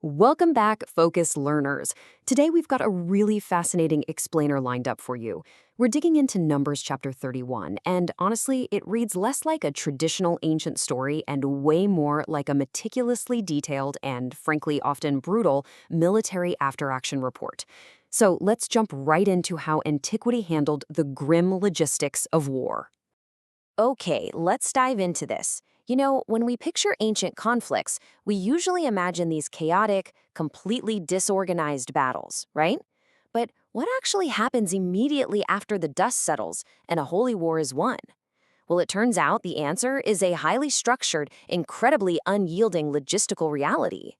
Welcome back, Focus learners. Today we've got a really fascinating explainer lined up for you. We're digging into Numbers chapter 31, and honestly, it reads less like a traditional ancient story and way more like a meticulously detailed and, frankly, often brutal military after-action report. So let's jump right into how antiquity handled the grim logistics of war. Okay, let's dive into this. When we picture ancient conflicts, we usually imagine these chaotic, completely disorganized battles, right? But what actually happens immediately after the dust settles and a holy war is won? Well, it turns out the answer is a highly structured, incredibly unyielding logistical reality.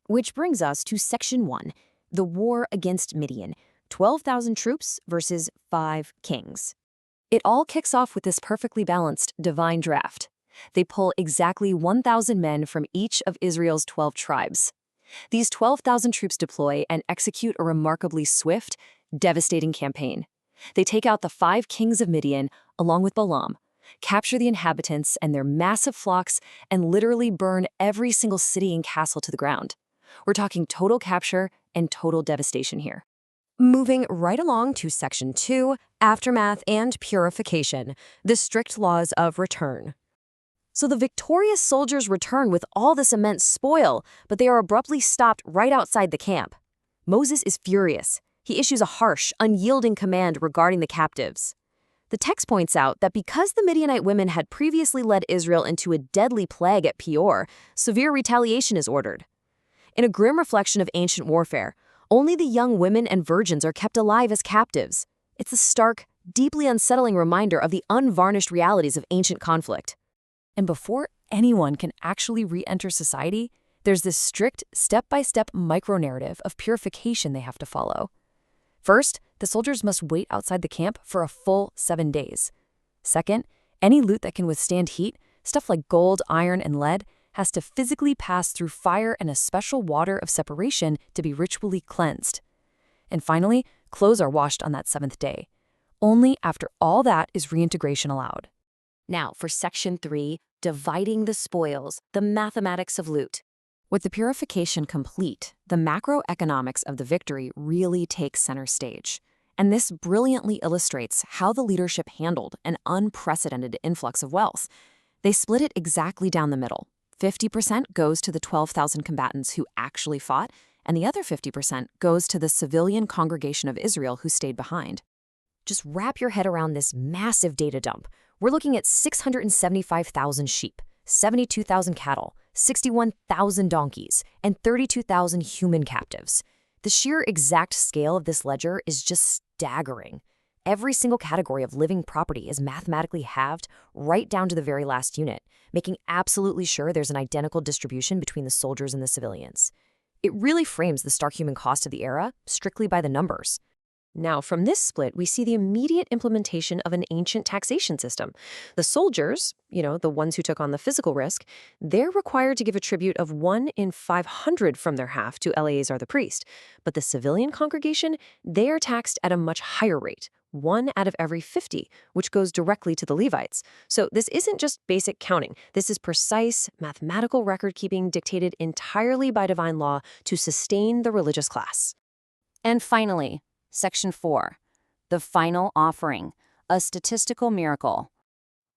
Which brings us to Section 1, the War Against Midian, 12,000 troops versus 5 kings. It all kicks off with this perfectly balanced divine draft. They pull exactly 1,000 men from each of Israel's 12 tribes. These 12,000 troops deploy and execute a remarkably swift, devastating campaign. They take out the 5 kings of Midian, along with Balaam, capture the inhabitants and their massive flocks, and literally burn every single city and castle to the ground. We're talking total capture and total devastation here. Moving right along to Section 2, Aftermath and Purification, the strict laws of return. So the victorious soldiers return with all this immense spoil, but they are abruptly stopped right outside the camp. Moses is furious. He issues a harsh, unyielding command regarding the captives. The text points out that because the Midianite women had previously led Israel into a deadly plague at Peor, severe retaliation is ordered. In a grim reflection of ancient warfare, only the young women and virgins are kept alive as captives. It's a stark, deeply unsettling reminder of the unvarnished realities of ancient conflict. And before anyone can actually re-enter society, there's this strict, step-by-step micro-narrative of purification they have to follow. First, the soldiers must wait outside the camp for a full 7 days. Second, any loot that can withstand heat, stuff like gold, iron, and lead, has to physically pass through fire and a special water of separation to be ritually cleansed. And finally, clothes are washed on that 7th day. Only after all that is reintegration allowed. Now, for Section 3, dividing the spoils, the mathematics of loot. With the purification complete, the macroeconomics of the victory really takes center stage. And this brilliantly illustrates how the leadership handled an unprecedented influx of wealth. They split it exactly down the middle. 50% goes to the 12,000 combatants who actually fought, and the other 50% goes to the civilian congregation of Israel who stayed behind. Just wrap your head around this massive data dump. We're looking at 675,000 sheep, 72,000 cattle, 61,000 donkeys, and 32,000 human captives. The sheer exact scale of this ledger is just staggering. Every single category of living property is mathematically halved right down to the very last unit, making absolutely sure there's an identical distribution between the soldiers and the civilians. It really frames the stark human cost of the era strictly by the numbers. Now, from this split, we see the immediate implementation of an ancient taxation system. The soldiers, the ones who took on the physical risk, they're required to give a tribute of 1 in 500 from their half to Eleazar the priest. But the civilian congregation, they are taxed at a much higher rate, 1 out of every 50, which goes directly to the Levites. So this isn't just basic counting. This is precise, mathematical record-keeping dictated entirely by divine law to sustain the religious class. And finally, Section 4, the final offering, a statistical miracle.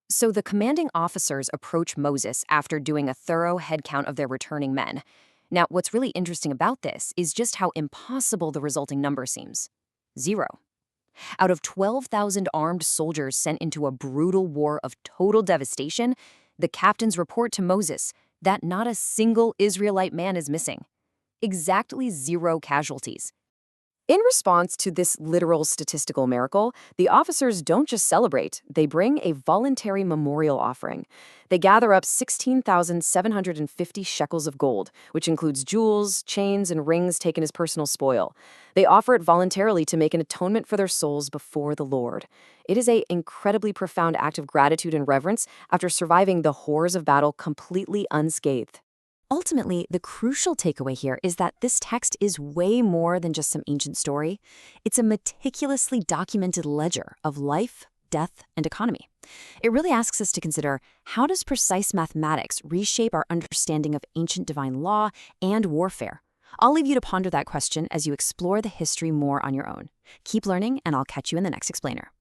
So the commanding officers approach Moses after doing a thorough head count of their returning men. Now, what's really interesting about this is just how impossible the resulting number seems. 0. Out of 12,000 armed soldiers sent into a brutal war of total devastation, the captains report to Moses that not a single Israelite man is missing. Exactly 0 casualties. In response to this literal statistical miracle, the officers don't just celebrate, they bring a voluntary memorial offering. They gather up 16,750 shekels of gold, which includes jewels, chains, and rings taken as personal spoil. They offer it voluntarily to make an atonement for their souls before the Lord. It is an incredibly profound act of gratitude and reverence after surviving the horrors of battle completely unscathed. Ultimately, the crucial takeaway here is that this text is way more than just some ancient story. It's a meticulously documented ledger of life, death, and economy. It really asks us to consider, how does precise mathematics reshape our understanding of ancient divine law and warfare? I'll leave you to ponder that question as you explore the history more on your own. Keep learning, and I'll catch you in the next explainer.